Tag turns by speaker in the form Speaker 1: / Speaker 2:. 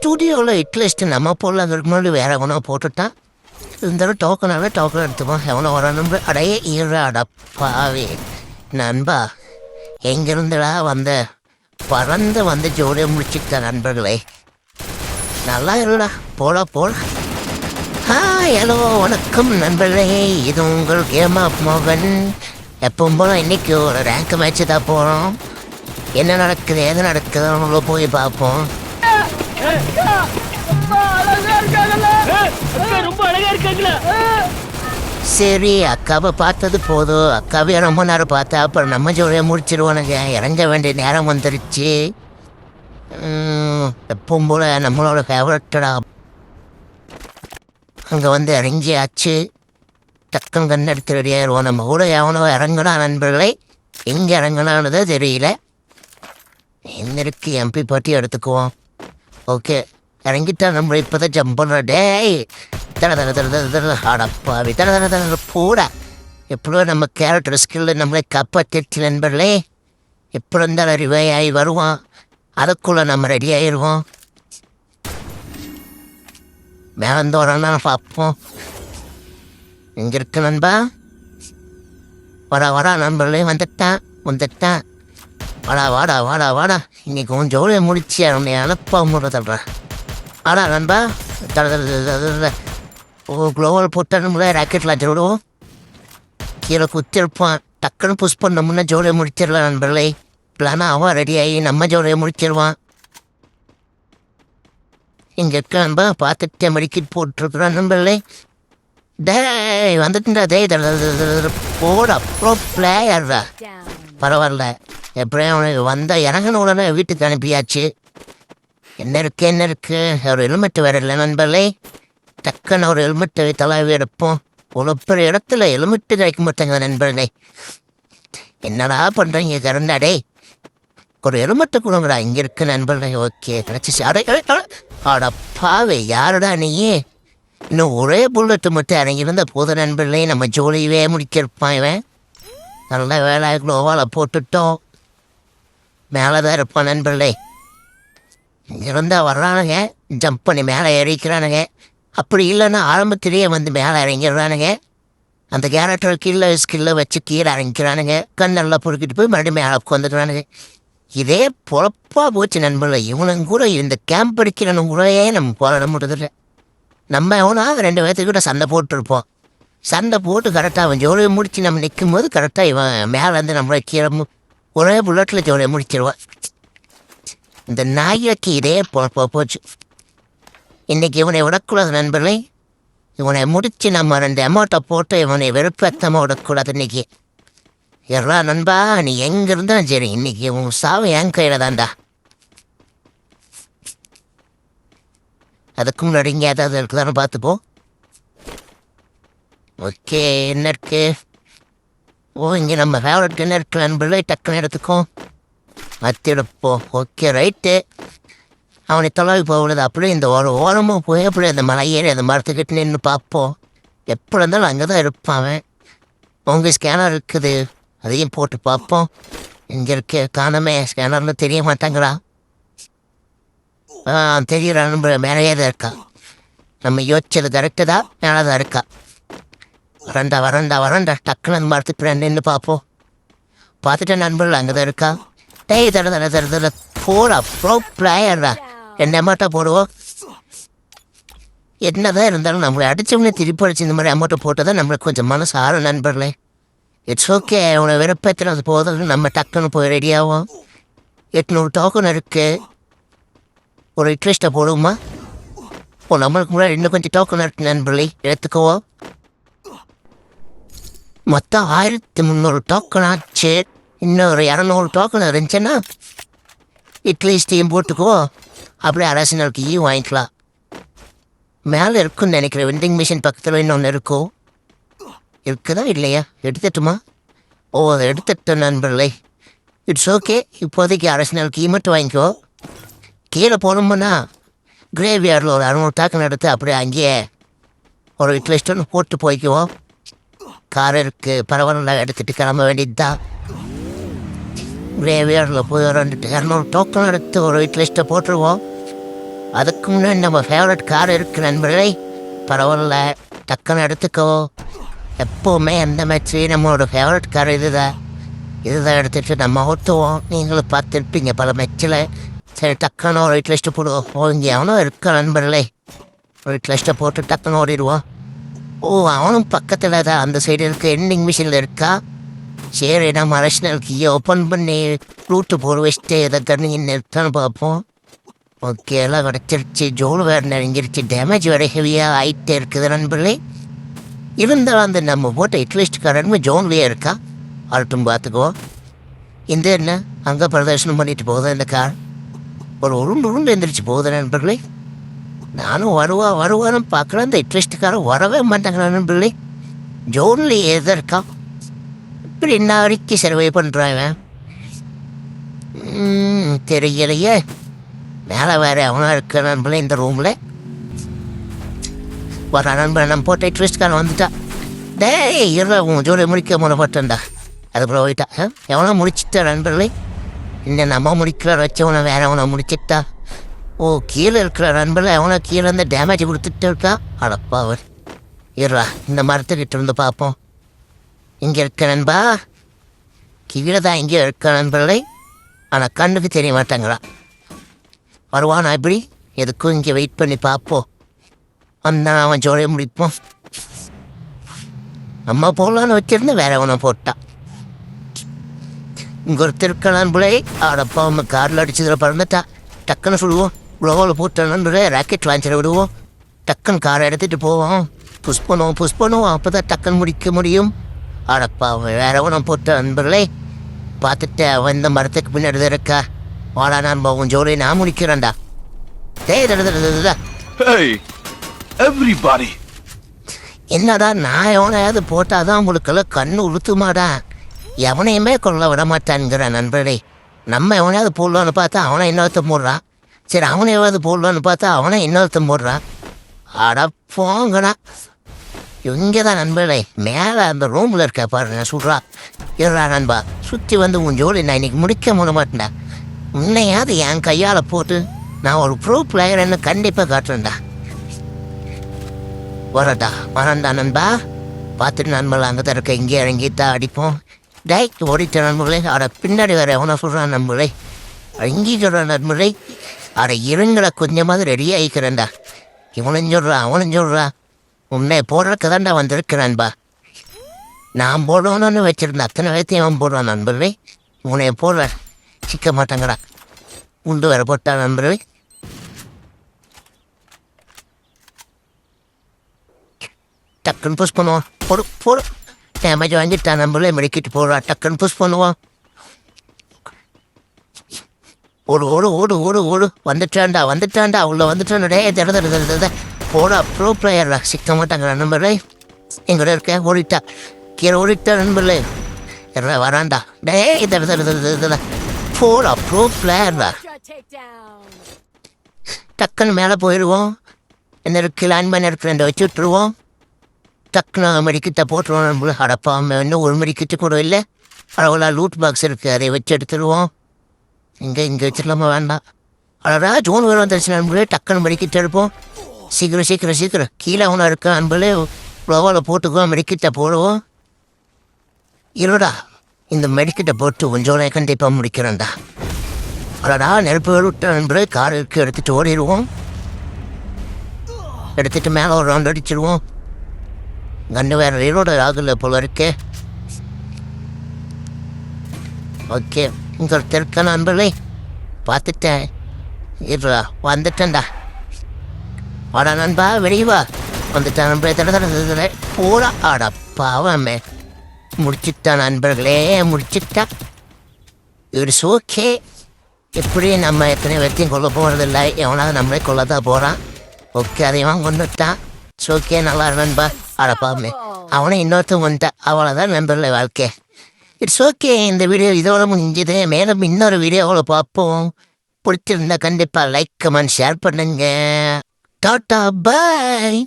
Speaker 1: ஸ்டூடியோவில் இட்லிஸ்ட்டு நம்ம போடலாம் அதுக்கு முன்னாடி வேறு எவனோ போட்டுட்டான். இருந்தாலும் டோக்கன் எடுத்துப்போம். எவனோ வரணும் அடையே அடப்பாவே நண்பா. எங்கிருந்துடா வந்த பறந்து வந்து ஜோடியை முடிச்சுட்ட நண்பர்களே. நல்லா இருடா போட. ஹலோ வணக்கம் நண்பர்களே, இது உங்கள் கேம் ஆஃப் மோகன். எப்பவும் போல இன்னைக்கு ஒரு ரேங்க் மேட்ச்சு தான் போகிறோம். என்ன நடக்குது எது நடக்குதுன்னு போய் பார்ப்போம். சரி, அக்காவை பார்த்தது போதும். அக்காவே ரொம்ப நேரம் பார்த்தா அப்புறம் நம்ம ஜோடியை முடிச்சிருவானுங்க. இறங்க வேண்டிய நேரம் வந்துருச்சு. எப்பவும் போல நம்மளோட ஃபேவரட்டடா அங்கே வந்து இறங்கியாச்சு. டக்குன்னு கண் எடுத்து ரெடியாயிருவோம். நம்ம கூட எவனோ இறங்கினா நண்பர்களை. எங்கே இறங்கினான்னு தெரியல. என்ன இருக்கு எம்பி பாட்டி எடுத்துக்குவோம். ஓகே, இறங்கிட்டா நம்ம இப்போ தான் ஜம்ப் பண்ணுற. டேய் அடப்பாவி போட. எப்படியோ நம்ம கேரக்டர் ஸ்கில்லு நம்மளே காப்பாற்றிடுச்சு நண்பர்களே. எப்படி இருந்தாலும் ரிவை ஆகி வருவான். அதுக்குள்ளே நம்ம ரெடி ஆகிடுவோம். மேலந்தோறனா பார்ப்போம். இங்கே இருக்கு நண்பா. வரா நண்பர்களே. வந்துட்டான். வாடா. இன்னைக்கு உன் ஜோலியை முடிச்சு அவனை அனுப்ப முடியல. ஆடா நண்பா. குளோவல் போட்டானுங்களே ராக்கெட் லான்ச்சர் விடுவோம். கீழே குத்திருப்பான். டக்குன்னு புஷ் பண்ணோம்னா ஜோலியை முடிச்சிடலாம் நண்பர்களே. இல்லைனா அவன் ரெடி ஆகி நம்ம ஜோலியை முடிச்சிடுவான். இங்கே இருக்க நண்பா பார்த்துட்டு மெடிக்கிட் போட்டுருக்குறான் நண்பர்களே. டேய் வந்துட்டுண்டா. போட ப்ரோ பிளேயர்டா. பரவாயில்ல, எப்படியும் அவனுக்கு வந்தால் இறங்கின உடனே வீட்டுக்கு அனுப்பியாச்சு. என்ன இருக்கு ஒரு ஹெல்மெட்டு வேறு இல்லை நண்பர்களே. டக்குன்னு ஒரு ஹெல்மெட்டை தலாவி எடுப்போம். ஒரு இடத்துல ஹெல்மெட்டு வைக்க மாட்டாங்க நண்பர்களே. என்னடா பண்ணுறீங்க கரண்டாடே? ஒரு ஹெல்மெட்டை கொடுங்கடா. இங்கே இருக்கு நண்பர்களே. ஓகே கிடச்சிச்சு. அடப்பாவே யாருடா நீயே? இன்னும் ஒரே புல்லட்டு மட்டும் இறங்கியிருந்த போத நண்பர்களே. நம்ம ஜோலியவே முடிக்கிருப்பான் இவன். நல்ல வேலை குளோவால் போட்டுட்டோம். மேலே தான் இருப்பான் நண்பர்களே. இங்கிருந்தா வர்றானுங்க, ஜம்ப் பண்ணி மேலே ஏறிக்கிறானுங்க. அப்படி இல்லைன்னா ஆரம்பத்திலேயே வந்து மேலே இறங்கிடுறானுங்க. அந்த கேரக்டர் ஸ்கில்லை வச்சு கீழே இறங்கிக்கிறானுங்க. கண்ணெல்லாம் பொறுக்கிட்டு போய் மறுபடியும் மேலே உட்காந்துக்கிறானுங்க. இதே பொழப்பாக போச்சு நண்பர்களே. இவனுங்க கூட இந்த கேம்ப் அடிக்கிறவனு கூடயே நம்ம போராட முடியதில்லை. நம்ம எவனா 2 பேர்த்துக்கிட்ட சண்டை போட்டுருப்போம். சண்டை போட்டு கரெக்டாக அவன் ஜோலியை முடித்து நம்ம நிற்கும் போது கரெக்டாக இவன் மேலேருந்து நம்மளை கீழே ஒரே புல்லட்டில் ஜோலியை முடிச்சிடுவான். இந்த நாய்க்கு இதே போச்சு. இன்றைக்கி இவனை விடக்கூடாது நண்பர்களே. இவனை முடித்து நம்ம 2 அமௌண்ட்டை போட்டு இவனை வெறுப்பேற்றமாக விடக்கூடாது இன்றைக்கி. எல்லா நண்பா நீ எங்கே இருந்தாலும் சரி, இன்றைக்கி உன் சாவு என் கையில் தான்டா. அதுக்கு முன்னாடி இங்கே ஏதாவது இருக்குதான்னு பார்த்துப்போம். ஓகே, என்ன இருக்கு? இங்கே நம்ம ஃபேவரட் என்ன இருக்கு நண்பர்களே. டக்குன்னு எடுத்துக்கோம், எடுப்போம். Okay right. அவனை தொலைவி போகக்கூடாது. அப்படியே இந்த ஓரமாக போய் அப்படியே அந்த மலையேறி அந்த மரத்துக்கிட்ட நின்று பார்ப்போம். எப்படி இருந்தாலும் அங்கே தான் இருப்பான் அவன். உங்கள் ஸ்கேனர் இருக்குது, அதையும் போட்டு பார்ப்போம். இங்கே இருக்க காணமே. ஸ்கேனரில் தெரிய மாட்டாங்களா? தெரியுற நண்பர் மேலேயே தான் இருக்கா. நம்ம யோசிச்சது கரெக்டு தான். மேலே தான் இருக்கா. வரண்டா. டக்குன்னு அந்த மரத்துக்கு நின்று பார்ப்போம். பார்த்துட்டேன் நண்பர்கள், அங்கே தான் இருக்கா. டேய் தட போடா ப்ரோ பிளேயர்டா. 2 அமௌண்ட்டாக போடுவோம். என்னதான் இருந்தாலும் நம்மளை அடித்தவனே திருப்பி அடிச்சு இந்த மாதிரி அமௌண்ட்டை போட்டால் தான் நம்மளுக்கு கொஞ்சம் மனசு ஆறும் நண்பர்களே. It's okay. அவனை வெறுப்பேற்றினது போதும். நம்ம டக்குன்னு போய் ரெடியாகும். 800 டோக்கன் இருக்குது. ஒரு இட்லிஸ்ட்டை போடுவோமா? நம்மளுக்கு முன்னாடி இன்னும் கொஞ்சம் டோக்கன் இருக்கு நண்பர்களே. எடுத்துக்குவோம். மொத்தம் 1300 டோக்கன் ஆச்சு. இன்னும் ஒரு 200 டோக்கன் இருந்துச்சுன்னா இட்லிஸ்ட்டையும் போட்டுக்குவோம். அப்படியே அரசினருக்கு வாங்கிக்கலாம். மேலே இருக்குன்னு நினைக்கிறேன். வெண்டிங் மிஷின் பக்கத்தில் இன்னொன்று இருக்கும். இருக்குதா இல்லையா? எடுத்துட்டுமா? அதை எடுத்துட்டோம் நண்பர்களே. It's okay. இப்போதைக்கு அரசினருக்கு மட்டும் வாங்கிக்கோ. கீழே போனோம்னா கிரேவியார்டில் ஒரு 600 டோக்கன் எடுத்து அப்படியே அங்கேயே ஒரு இட்லிஸ்ட்டு போட்டு போய்க்குவோம். கார் இருக்குது, பரவாயில்ல, எடுத்துகிட்டு கிளம்ப வேண்டியது தான். கிரேவியார்டில் போய் 200 டோக்கன் எடுத்து ஒரு லிஸ்ட்டை போட்டுருவோம். அதுக்கு முன்னாடி நம்ம ஃபேவரட் கார் இருக்கு நண்பர்களே. பரவாயில்ல, டக்குன்னு எடுத்துக்கோ. எப்போவுமே எந்த மேட்ச்சு நம்மளோட ஃபேவரட் கார் இதுதான் எடுத்துகிட்டு நம்ம ஓட்டுவோம். நீங்களும் பார்த்துருப்பீங்க பல மேட்ச்சில். சரி, டக்குன்னு ஒரு வெயிட் லிஸ்ட்டு போடுவோம். இங்கே அவனும் இருக்க நண்பர்களே. வெயிட் லிஸ்ட்டை போட்டு டக்குன்னு ஓடிடுவோம். ஓ, அவனும் பக்கத்தில் தான் அந்த சைடு இருக்க எண்டிங் மிஷினில் இருக்கா. சரி, நம்ம அரசினல் கீயை ஓப்பன் பண்ணி ரூட்டு போட வச்சுட்டு எதை கண்ணு நிறுத்தான்னு பார்ப்போம். ஓகே, எல்லாம் கிடச்சிருச்சு. ஜோல் வேறு நெருங்கிருச்சு. டேமேஜ் வேறு ஹெவியாக ஆகிட்டே இருக்குது நண்பர்களே. இருந்தாலும் அந்த நம்ம போட்ட இட்லிஸ்ட் காரனுமே ஜோன்லேயே இருக்கா. ஆல்ட்டும் பார்த்துக்குவோம். இந்த என்ன அங்கே பிரதர்ஷனம் பண்ணிட்டு போகுது இந்த கார். ஒரு உருண்டு எழுந்திரிச்சு போகுது நண்பர்களே. நானும் வருவான்னு பார்க்குறேன். அந்த இட்லிஸ்ட்டுக்காரன் வரவே மாட்டாங்க நண்பர்களே. ஜோன்லேயே எதை இருக்கா. இப்படி என்ன வரைக்கும் சர்வை பண்ணுறாங்க தெரியலையே. மேலே வேறு அவனாக இருக்க நண்பர்களே. இந்த ரூமில் வர நண்பன் நம்ம போட்ட இட்லிஸ்ட்காரன் வந்துட்டா. டேய் இருடா, உன் ஜோலை முடிக்க முறை போட்டேன்டா. அதுக்கப்புறம் போயிட்டா. எவனோ முடிச்சிட்டா நண்பர்களே. இன்னும் நம்ம முடிக்கிற வச்சவனை வேற அவனை முடிச்சிட்டா. ஓ, கீழே இருக்கிற நண்பர்கள் அவனை கீழே இருந்து டேமேஜ் கொடுத்துட்டு இருக்கா. அடப்பா அவர். இருடா, இந்த மரத்துக்கிட்ட இருந்து பார்ப்போம். இங்கே இருக்க நண்பா. கீழே தான் இங்கே இருக்க நண்பர்களே. ஆனால் கண்ணுக்கு தெரிய மாட்டாங்களா. வருவானா இப்படி? எதுக்கும் இங்கே வெயிட் பண்ணி பார்ப்போம். அந்த அவன் ஜோலையை முடிப்போம். நம்ம போடலான்னு வச்சிருந்து வேற அவனை போட்டான். இங்கே ஒருத்தர் இருக்க நண்பர்களே. அடப்பா, அவன் காரில் அடிச்சதில் பறந்துட்டா. டக்குன்னு சொல்லுவோம். க்ளோவில் போட்ட நண்பர்களே. ராக்கெட் லான்ச்சரை விடுவோம். டக்குன்னு காரை எடுத்துகிட்டு போவோம். புஷ் பண்ணுவோம். அப்போ தான் டக்குன்னு முடிக்க முடியும். அடப்பா, அவன் வேற அவனை போட்ட நண்பர்களே. பார்த்துட்டு அவன் இந்த மரத்துக்கு பின்னாடி இருக்கா. வாடா, நான் உன் ஜோலியை நான் முடிக்கிறேன்டா. என்னடா, நான் எவனையாவது போட்டாதான் உங்களுக்கெல்லாம் கண்ணு உளுத்துமாடா. எவனையுமே கொள்ள விட மாட்டான்ங்கிற நண்பர்களே. நம்ம எவனையாவது போடலான்னு பார்த்தா அவனை இன்னொருத்தன் போடுறான். சரி, அவனை எவ்வளவு போடலான்னு பார்த்தா அவனை இன்னொருத்தன் போடுறான். அட போங்கண்ணா. இங்கே தான் நண்பர்களே. மேலே அந்த ரூமில் இருக்க பாருங்க சொல்கிறா. இருடா நண்பா, சுற்றி வந்து உன் ஜோலி நான் இன்னைக்கு முடிக்க மாட்டேன்டா. உன்னையாவது என் கையால் போட்டு நான் ஒரு ப்ரோ பிளேயர்னு கண்டிப்பாக காட்டுறேன்டா. வரண்டா நண்பா. பார்த்துட்டு நண்பர்கள் அங்கே தான் இருக்க. இங்கே இறங்கிட்டா அடிப்போம். டைக் ஓடிட்ட நண்பர்களே. பின்னாடி வேறு எவனை சொல்கிறான் நண்பர்களே. இங்கே சொல்கிறான் நண்பர்களே. இருங்களை கொஞ்சமாவது ரெடி ஆகிக்கிறேன்டா. இவனும் சொல்கிறா. உன்னை போடுறதுக்கு தான்டா வந்திருக்கிறான்பா. நான் போடணும்னு வச்சுருந்தேன். அத்தனை வயத்தையும் அவன் போடுறான் நண்பர்களே. உன்னை போடுற சிக்க மாட்டாங்கடா. உண்டு வேற போட்டா நண்பர்களே. டக்குன்னு புஷ் பண்ணுவான். போடு. டேமேஜ் வாங்கிட்டா நண்பர்களே. மெடிக்கிட்டு போடுறா. டக்குன்னு புஷ் பண்ணுவான். ஓடு. வந்துட்டான்டா. உள்ள வந்துட்டான்டா. போடா, ப்ரோ பிளேயர்டா. சிக்க மாட்டாங்க நண்பர்களே. எங்கூட இருக்க ஓடிட்டா. கீழே ஓடிட்டா நண்பர்களே. வரான்டா. போடா, ப்ரோ பிளேயர்டா. டக்குன்னு மேலே போயிடுவோம். என்ன இருக்கு லேண்ட் பண்ண இருக்கிற வச்சு விட்டுருவோம். டக்குன்னு மெடிக்கிட்ட போட்டுருவோம் நண்பர்களே. அடப்பா, இன்னும் ஒரு மெடிக்கிட்டு கூட இல்லை. அவ்வளோ லூட் பாக்ஸ் இருக்குது, அதை வச்சு எடுத்துருவோம். இங்கே வச்சிடலாமா? வேண்டாம். அடடா, ஜோன் வேறு வந்துருச்சு நண்பர்களே. டக்குன்னு மெடிக்கிட்டு எடுப்போம். சீக்கிரம் கீழே அவனை இருக்க நண்பர்களே. ஃப்ளோவில் போட்டுக்குவோம். மெடிக்கிட்ட போடுவோம். இருடா, இந்த மெடிக்கிட்ட போட்டு கொஞ்சம் கண்டிப்பாக முடிக்கிறேன்டா. அடடா, நெருப்பு விட்ட நண்பர்களே. கார் இருக்கு, எடுத்துகிட்டு ஓடிடுவோம். எடுத்துகிட்டு மேலே ஒரு ரவுண்ட் அடிச்சிடுவோம். கண்டு வேறு ரீலோட ஆகல போல இருக்கே. ஓகே, இங்கே ஒருத்தர் இருக்க நண்பர்களே. பார்த்துட்டேன். இருடா, வந்துட்டேன்டா. ஆடா நண்பா, வெளியே வா. வந்துட்டான் நண்பர்களே. போடா. ஆடா பாவமே. முடிச்சுட்டா நண்பர்களே, முடிச்சுட்டா. It's okay. எப்படி நம்ம எத்தனை பேர்த்தையும் கொல்ல போகிறதில்லை. எவனாவது நம்மளே கொல்லதான் போகிறான். ஓகே, அதையும் கொண்டுட்டான். இட்ஸ் ஓகே, நல்லா நண்பா. ஆடா பாவமே, அவனை இன்னொருத்தன் வந்துட்டான். அவ்வளோதான் நண்பர்களே வாழ்க்கை. It's okay. இந்த வீடியோ இதோட முடிஞ்சது. மேலும் இன்னொரு வீடியோவில் பார்ப்போம். பிடிச்சிருந்தா கண்டிப்பாக லைக், கமெண்ட், ஷேர் பண்ணுங்க. டாட்டா, பாய்.